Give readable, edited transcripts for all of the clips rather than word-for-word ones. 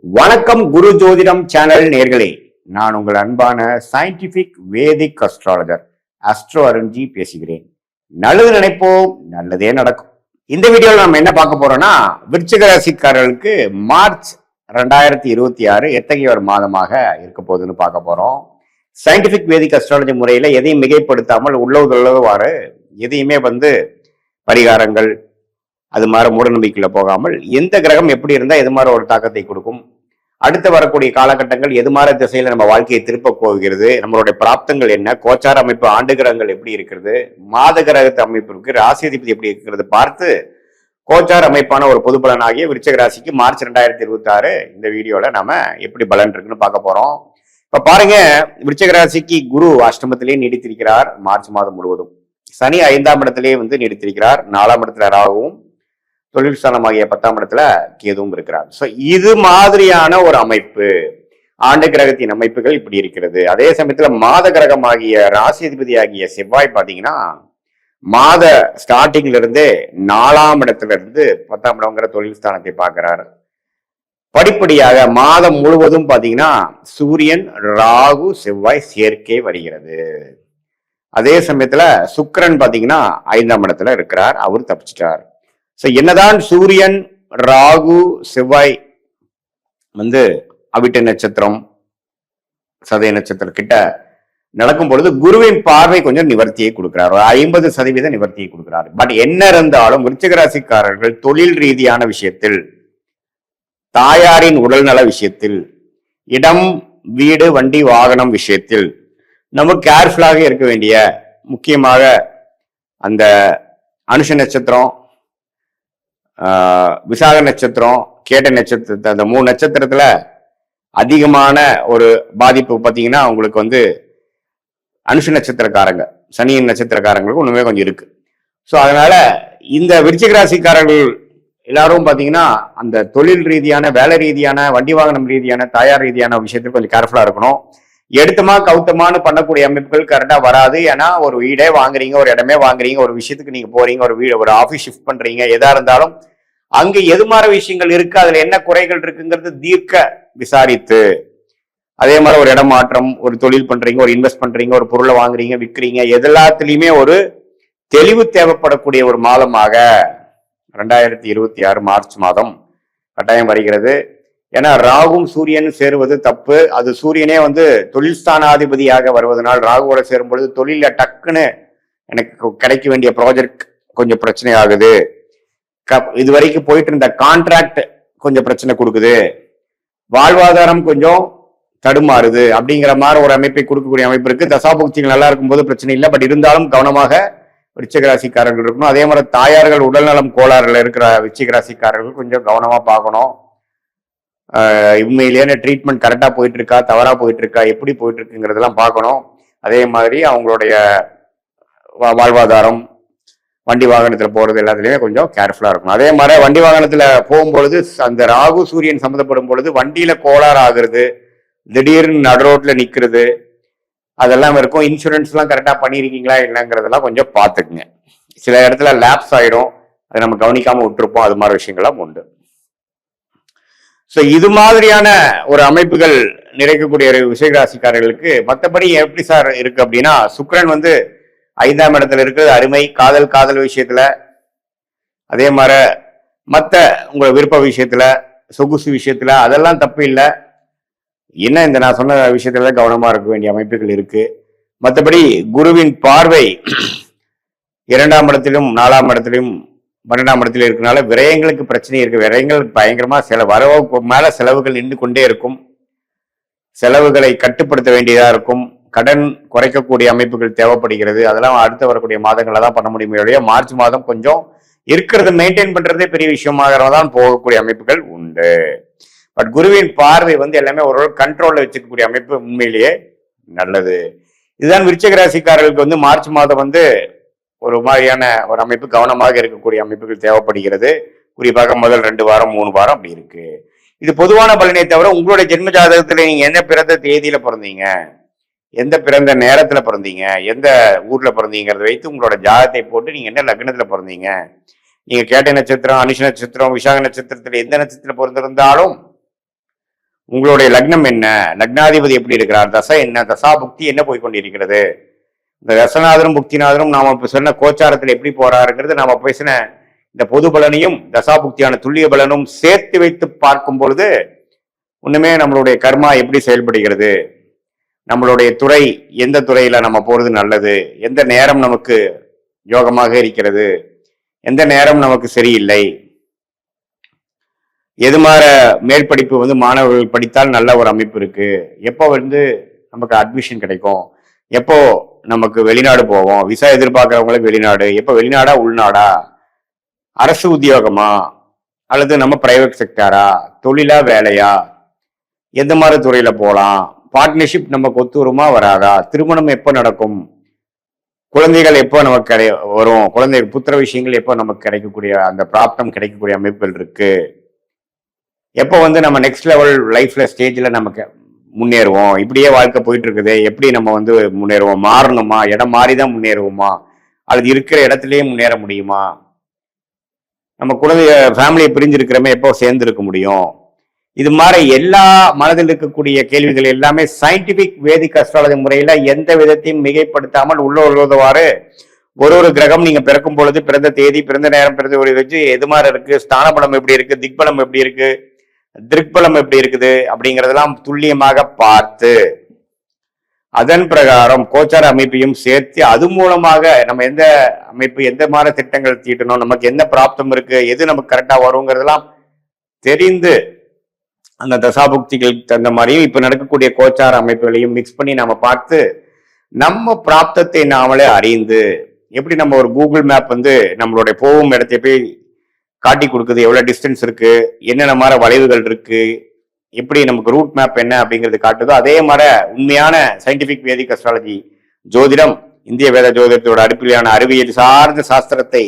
வணக்கம் குரு ஜோதிடம் சேனல் நேர்களே, நான் உங்கள் அன்பான சயின்டிபிக் வேதிக் அஸ்ட்ராலஜர் அஸ்ட்ரோ அருண்ஜி பேசுகிறேன். நல்லது நினைப்போம், நல்லதே நடக்கும். இந்த வீடியோவில் நம்ம என்ன பார்க்க போறோம்னா, விருச்சிக ராசிக்காரர்களுக்கு மார்ச் 2026 எத்தகைய ஒரு மாதமாக இருக்க போகுதுன்னு பார்க்க போறோம். சயின்டிபிக் வேதிக் அஸ்ட்ராலஜி முறையில எதையும் மிகைப்படுத்தாமல் உள்ளவாறு எதையுமே பரிகாரங்கள் அது மாதிரி மூட நம்பிக்கையில போகாமல் எந்த கிரகம் எப்படி இருந்தா எது மாதிரி ஒரு தாக்கத்தை கொடுக்கும், அடுத்து வரக்கூடிய காலகட்டங்கள் எது மாதிரி திசையில நம்ம வாழ்க்கையை திருப்ப போகிறது, நம்மளுடைய பிராப்தங்கள் என்ன, கோச்சார அமைப்பு ஆண்டு கிரகங்கள் எப்படி இருக்கிறது, மாத கிரகத்து அமைப்பு இருக்கு, ராசிதிபதி எப்படி இருக்கிறது பார்த்து கோச்சார அமைப்பான ஒரு பொது பலனாகிய விருச்சிக ராசிக்கு மார்ச் 2026 இந்த வீடியோல நாம எப்படி பலன் இருக்குன்னு பார்க்க போறோம். இப்ப பாருங்க, விருச்சிக ராசிக்கு குரு அஷ்டமத்திலேயே நீடித்திருக்கிறார். மார்ச் மாதம் முழுவதும் சனி 5ஆம் இடத்திலேயே நீடித்திருக்கிறார். 4ஆம் இடத்துல ராகுவும், தொழில் ஸ்தானமாகிய 10ஆம் இடத்துல கேதுவும் இருக்கிறார். சோ இது மாதிரியான ஒரு அமைப்பு, ஆண்டு கிரகத்தின் அமைப்புகள் இப்படி இருக்கிறது. அதே சமயத்துல மாத கிரகமாகிய ராசிதிபதி ஆகிய செவ்வாய் பாத்தீங்கன்னா மாத ஸ்டார்டிங்ல இருந்தே 4ஆம் இடத்துல இருந்து 10ஆம் இடங்கிற தொழில் ஸ்தானத்தை பார்க்கிறார். படிப்படியாக மாதம் முழுவதும் பாத்தீங்கன்னா சூரியன், ராகு, செவ்வாய் சேர்க்கை வருகிறது. அதே சமயத்துல சுக்கிரன் பாத்தீங்கன்னா 5ஆம் இடத்துல இருக்கிறார், அவர் தப்பிச்சிட்டார். என்னதான் சூரியன், ராகு, செவ்வாய் அவிட்ட நட்சத்திரம், சதய நட்சத்திரம் கிட்ட நடக்கும் பொழுது குருவின் பார்வை கொஞ்சம் நிவர்த்தியை கொடுக்கிறார், 50% நிவர்த்தியை கொடுக்கிறார். பட் என்ன இருந்தாலும் விருச்சிக ராசிக்காரர்கள் தொழில் ரீதியான விஷயத்தில், தாயாரின் உடல்நல விஷயத்தில், இடம், வீடு, வண்டி, வாகனம் விஷயத்தில் நம்ம கேர்ஃபுல்லாக இருக்க வேண்டிய, முக்கியமாக அந்த அனுஷ நட்சத்திரம், விசாக நட்சத்திரம், கேட்ட நட்சத்திரத்தை, அந்த 3 நட்சத்திரத்துல அதிகமான ஒரு பாதிப்பு பார்த்தீங்கன்னா உங்களுக்கு அனுஷ நட்சத்திரக்காரங்க, சனியின் நட்சத்திரக்காரங்களுக்கு ஒண்ணுமே கொஞ்சம் இருக்கு. ஸோ அதனால இந்த விருச்சிக ராசிக்காரர்கள் எல்லாரும் பார்த்தீங்கன்னா அந்த தொழில் ரீதியான, வேலை ரீதியான, வண்டி வாகனம் ரீதியான, தாயார் ரீதியான விஷயத்துக்கு கொஞ்சம் கேர்ஃபுல்லா இருக்கணும். எடுத்தமா கவுத்தமானு பண்ணக்கூடிய அமைப்புகள் கரெக்டா வராது. ஏன்னா ஒரு வீடே வாங்குறீங்க, ஒரு இடமே வாங்குறீங்க, ஒரு விஷயத்துக்கு நீங்க போறீங்க, ஒரு வீடு, ஒரு ஆபீஸ் ஷிஃப்ட் பண்றீங்க, எதா இருந்தாலும் அங்க எது மாதிரி விஷயங்கள் இருக்கு, அதுல என்ன குறைகள் இருக்குங்கிறது தீர்க்க விசாரித்து, அதே மாதிரி ஒரு இடம் மாற்றம், ஒரு தொழில் பண்றீங்க, ஒரு இன்வெஸ்ட் பண்றீங்க, ஒரு பொருளை வாங்குறீங்க, விற்கிறீங்க, எல்லாத்துலயுமே ஒரு தெளிவு தேவைப்படக்கூடிய ஒரு மாதமாக 2026 மார்ச் மாதம் கட்டாயம் வருகிறது. ஏன்னா ராகும் சூரியன் சேருவது தப்பு. அது சூரியனே தொழில் ஸ்தானாதிபதியாக வருவதனால் ராகுவோட சேரும் பொழுது தொழில டக்குன்னு எனக்கு கிடைக்க வேண்டிய ப்ராஜெக்ட் கொஞ்சம் பிரச்சனை ஆகுது, இது வரைக்கும் போயிட்டு இருந்த கான்ட்ராக்ட் கொஞ்சம் பிரச்சனை கொடுக்குது, வாழ்வாதாரம் கொஞ்சம் தடுமாறுது அப்படிங்கிற மாதிரி ஒரு அமைப்பை கொடுக்கக்கூடிய அமைப்பு இருக்கு. தசாபுக்திகள் நல்லா இருக்கும்போது பிரச்சனை இல்லை. பட் இருந்தாலும் கவனமாக விருச்சிக ராசிக்காரர்கள் இருக்கணும். அதே மாதிரி தாயார்கள் உடல்நலம் கோளாறுல இருக்கிற விருச்சிக ராசிக்காரர்கள் கொஞ்சம் கவனமா பார்க்கணும். உண்மையிலேயே ட்ரீட்மெண்ட் கரெக்டா போயிட்டு இருக்கா, தவறா போயிட்டு இருக்கா, எப்படி போயிட்டு இருக்குங்கிறதெல்லாம் பார்க்கணும். அதே மாதிரி அவங்களுடைய வாழ்வாதாரம், வண்டி வாகனத்துல போறது எல்லாத்துலயுமே கொஞ்சம் கேர்ஃபுல்லா இருக்கணும். அதே மாதிரி வண்டி வாகனத்துல போகும்பொழுது அந்த ராகு சூரியன் சம்மந்தப்படும் பொழுது வண்டியில கோளாறு ஆகுறது, திடீர்னு நடு ரோட்ல நிக்கிறது, அதெல்லாம் இருக்கும். இன்சூரன்ஸ் எல்லாம் கரெக்டா பண்ணிருக்கீங்களா இல்லைங்கிறதெல்லாம் கொஞ்சம் பார்த்துக்குங்க. சில இடத்துல லேப்ஸ் ஆயிடும், அதை நம்ம கவனிக்காம விட்டுருப்போம். அது மாதிரி விஷயங்கள்லாம் உண்டு. இது மாதிரியான ஒரு அமைப்புகள் நிறைக்கக்கூடிய விருச்சிக ராசிக்காரர்களுக்கு மற்றபடி எப்படி சார் இருக்கு அப்படின்னா, சுக்கிரன் 5ஆம் இடத்துல இருக்கிறது அருமை. காதல் விஷயத்துல, அதே மாதிரி மற்ற உங்க விருப்ப விஷயத்துல, சொகுசு விஷயத்துல அதெல்லாம் தப்பு இல்லை. என்ன இந்த நான் சொன்ன விஷயத்துல கவனமா இருக்க வேண்டிய அமைப்புகள் இருக்கு. மற்றபடி குருவின் பார்வை 2ஆம் இடத்திலும் 4ஆம் இடத்திலும் 12ஆம் இடத்துல இருக்கனால விரயங்களுக்கு பிரச்சனை இருக்கு. விரயங்கள் பயங்கரமா வரவு மேல செலவுகள் நின்று கொண்டே இருக்கும். செலவுகளை கட்டுப்படுத்த வேண்டியதா இருக்கும். கடன் குறைக்கக்கூடிய அமைப்புகள் தேவைப்படுகிறது. அதெல்லாம் அடுத்து வரக்கூடிய மாதங்கள்ல தான் பண்ண முடியுமே. மார்ச் மாதம் கொஞ்சம் இருக்கிறத மெயின்டைன் பண்றதே பெரிய விஷயமாக தான் போகக்கூடிய அமைப்புகள் உண்டு. பட் குருவின் பார்வை எல்லாமே ஒரு கண்ட்ரோல்ல வச்சுக்கக்கூடிய அமைப்பு உண்மையிலேயே நல்லது. இதுதான் விருச்சிக ராசிக்காரர்களுக்கு மார்ச் மாதம் ஒரு மாதிரியான ஒரு அமைப்பு, கவனமாக இருக்கக்கூடிய அமைப்புகள் தேவைப்படுகிறது. குறிப்பாக முதல் 2 வாரம் 3 வாரம் அப்படி இருக்கு. இது பொதுவான பலனை தவிர உங்களுடைய ஜென்ம ஜாதகத்துல நீங்க என்ன பிறந்த தேதியில பிறந்தீங்க, எந்த பிறந்த நேரத்துல பிறந்தீங்க, எந்த ஊர்ல பிறந்தீங்கிறத வைத்து உங்களோட ஜாதகத்தை போட்டு நீங்க என்ன லக்னத்துல பிறந்தீங்க, நீங்க கேட்ட நட்சத்திரம், அனுஷ நட்சத்திரம், விசாக நட்சத்திரத்துல எந்த நட்சத்திரத்துல பிறந்திருந்தாலும் உங்களுடைய லக்னம் என்ன, லக்னாதிபதி எப்படி இருக்கிறார், தசை என்ன, தசா புக்தி என்ன போய் கொண்டிருக்கிறது, இந்த ரசநாதரும் புக்திநாதரும் நாம இப்ப சொன்ன கோச்சாரத்தில் எப்படி போறாருங்கிறது நாம பேசின இந்த பொது பலனையும் தசாபுக்தியான துல்லிய பலனும் சேர்த்து வைத்து பார்க்கும் பொழுது ஒண்ணுமே நம்மளுடைய கர்மா எப்படி செயல்படுகிறது, நம்மளுடைய துறை எந்த துறையில நம்ம போறது நல்லது, எந்த நேரம் நமக்கு யோகமாக இருக்கிறது, எந்த நேரம் நமக்கு சரியில்லை, எது மாதிரி மேல் படிப்பு மாணவர்கள் படித்தால் நல்ல ஒரு அமைப்பு இருக்கு, எப்போ நமக்கு அட்மிஷன் கிடைக்கும், எப்போ நமக்கு வெளிநாடு போவோம், விசா எதிர்பார்க்கிறவங்களுக்கு வெளிநாடு, எப்போ வெளிநாடா உள்நாடா, அரசு உத்தியோகமா அல்லது நம்ம பிரைவேட் செக்டாரா, தொழிலா வேலையா, எந்த மாதிரி துறையில போகலாம், பார்ட்னர்ஷிப் நமக்கு ஒத்து வருமா வராதா, திருமணம் எப்போ நடக்கும், குழந்தைகள் எப்போ நமக்கு வரும், குழந்தை புத்திர விஷயங்கள் எப்போ நமக்கு கிடைக்கக்கூடிய அந்த பிராப்தம் கிடைக்கக்கூடிய அமைப்புகள் இருக்கு, எப்போ நம்ம நெக்ஸ்ட் லெவல் லைஃப்ல ஸ்டேஜ்ல நமக்கு முன்னேறுவோம், இப்படியே வாழ்க்கை போயிட்டு இருக்குது, எப்படி நம்ம முன்னேறுவோம், மாறணுமா, இடம் மாறிதான் முன்னேறுவோமா அல்லது இருக்கிற இடத்துலயே முன்னேற முடியுமா, நம்ம குழந்தைய ஃபேமிலியை பிரிஞ்சிருக்கிறமே எப்போ சேர்ந்து இருக்க முடியும், இது மாதிரி எல்லா மனதில் இருக்கக்கூடிய கேள்விகள் எல்லாமே சயின்டிபிக் வேதிக் அஸ்ட்ராலஜி முறையில எந்த விதத்தையும் மிகைப்படுத்தாமல் உள்ளவாறு ஒரு கிரகம் நீங்க பிறக்கும் பொழுது பிறந்த தேதி, பிறந்த நேரம், பிறந்த ஒரு வச்சு எது மாதிரி இருக்கு, ஸ்தான பலம் எப்படி இருக்கு, திக்பலம் எப்படி இருக்கு, திருக்பலம் எப்படி இருக்குது அப்படிங்கறதெல்லாம் துல்லியமாக பார்த்து அதன் பிரகாரம் கோச்சார அமைப்பையும் சேர்த்து அது மூலமாக நம்ம எந்த அமைப்பு எந்த மாதிரி திட்டங்கள் தீட்டணும், நமக்கு என்ன பிராப்தம் இருக்கு, எது நமக்கு கரெக்டா வருங்கிறதெல்லாம் தெரிந்து அந்த தசாபுக்திகளுக்கு தகுந்த மாதிரியும் இப்ப நடக்கக்கூடிய கோச்சார அமைப்புகளையும் மிக்ஸ் பண்ணி நாம பார்த்து நம்ம பிராப்தத்தை நாமளே அறிந்து எப்படி நம்ம ஒரு கூகுள் மேப் நம்மளுடைய போகும் இடத்தை போய் காட்டி கொடுக்குது, எவ்வளவு டிஸ்டன்ஸ் இருக்கு, என்னென்ன மாதிரி வளைவுகள் இருக்கு, எப்படி நமக்கு ரூட் மேப் என்ன அப்படிங்கிறது காட்டுதோ அதே மாதிரி உண்மையான சயின்டிபிக் வேதிக் அஸ்ட்ராலஜி ஜோதிடம், இந்திய வேத ஜோதிடத்தோட அடிப்படையான அறிவியல் சார்ந்த சாஸ்திரத்தை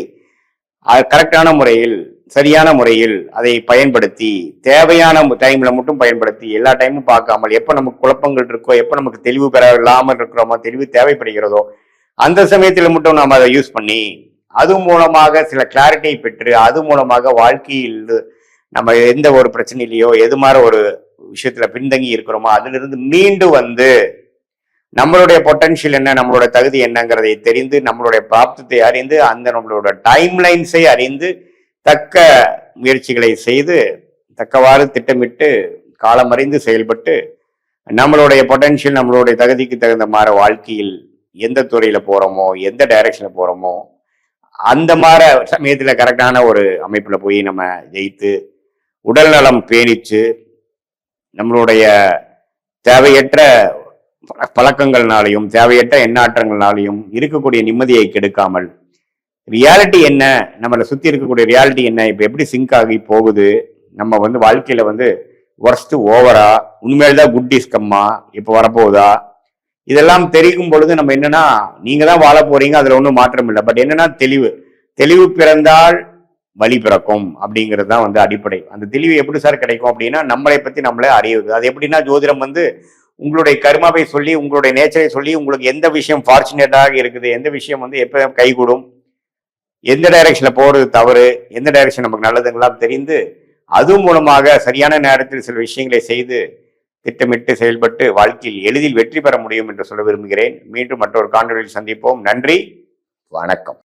கரெக்டான முறையில் சரியான முறையில் அதை பயன்படுத்தி தேவையான டைம்ல மட்டும் பயன்படுத்தி எல்லா டைமும் பார்க்காமல் எப்ப நமக்கு குழப்பங்கள் இருக்கோ, எப்ப நமக்கு தெளிவு பெற இல்லாமல் இருக்கிறோமோ, தெளிவு தேவைப்படுகிறதோ அந்த சமயத்துல மட்டும் நாம அதை யூஸ் பண்ணி அது மூலமாக சில கிளாரிட்டியை பெற்று அது மூலமாக வாழ்க்கையில் நம்ம எந்த ஒரு பிரச்சனையிலையோ எது மாதிரி ஒரு விஷயத்துல பின்தங்கி இருக்கிறோமோ அதுல இருந்து மீண்டு நம்மளுடைய பொட்டன்ஷியல் என்ன, நம்மளோட தகுதி என்னங்கிறதை தெரிந்து நம்மளுடைய பிராப்தத்தை அறிந்து அந்த நம்மளோட டைம் லைன்ஸை அறிந்து தக்க முயற்சிகளை செய்து தக்கவாறு திட்டமிட்டு காலமறிந்து செயல்பட்டு நம்மளுடைய பொட்டன்ஷியல் நம்மளுடைய தகுதிக்கு தகுந்த மாதிரி வாழ்க்கையில் எந்த துறையில போறோமோ எந்த டைரக்ஷன்ல போறோமோ அந்த மாதிரி சமயத்துல கரெக்டான ஒரு அமைப்புல போய் நம்ம ஜெயித்து உடல் நலம் பேணிச்சு நம்மளுடைய தேவையற்ற பழக்கங்கள்னாலையும் தேவையற்ற எண்ணாற்றங்கள்னாலையும் இருக்கக்கூடிய நிம்மதியை கெடுக்காமல் ரியாலிட்டி என்ன, நம்மளை சுத்தி இருக்கக்கூடிய ரியாலிட்டி என்ன, இப்ப எப்படி சிங்க் ஆகி போகுது, நம்ம வாழ்க்கையில ஒர்ஸ்ட் ஓவரா, உண்மையில்தான் குட் இஸ் கம்மா, இப்ப வரப்போகுதா, இதெல்லாம் தெரியும் பொழுது நம்ம என்னன்னா நீங்க தான் வாழ போறீங்க, அதுல ஒன்றும் மாற்றம் இல்லை. பட் என்னன்னா தெளிவு பிறந்தால் வழி பிறக்கும் அப்படிங்கிறது தான் அடிப்படை. அந்த தெளிவு எப்படி சார் கிடைக்கும் அப்படின்னா நம்மளை பத்தி நம்மளே அறியுது. அது எப்படின்னா ஜோதிடம் உங்களுடைய கர்மாவை சொல்லி உங்களுடைய நேச்சரை சொல்லி உங்களுக்கு எந்த விஷயம் ஃபார்ச்சுனேட்டாக இருக்குது, எந்த விஷயம் எப்ப கைகூடும், எந்த டைரக்ஷன்ல போறது தவறு, எந்த டைரக்ஷன் நமக்கு நல்லதுங்களாம் தெரிந்து அது மூலமாக சரியான நேரத்தில் சில விஷயங்களை செய்து திட்டமிட்டு செயல்பட்டு வாழ்க்கையில் எளிதில் வெற்றி பெற முடியும் என்று சொல்ல விரும்புகிறேன். மீண்டும் மற்றொரு காணொலியில் சந்திப்போம். நன்றி, வணக்கம்.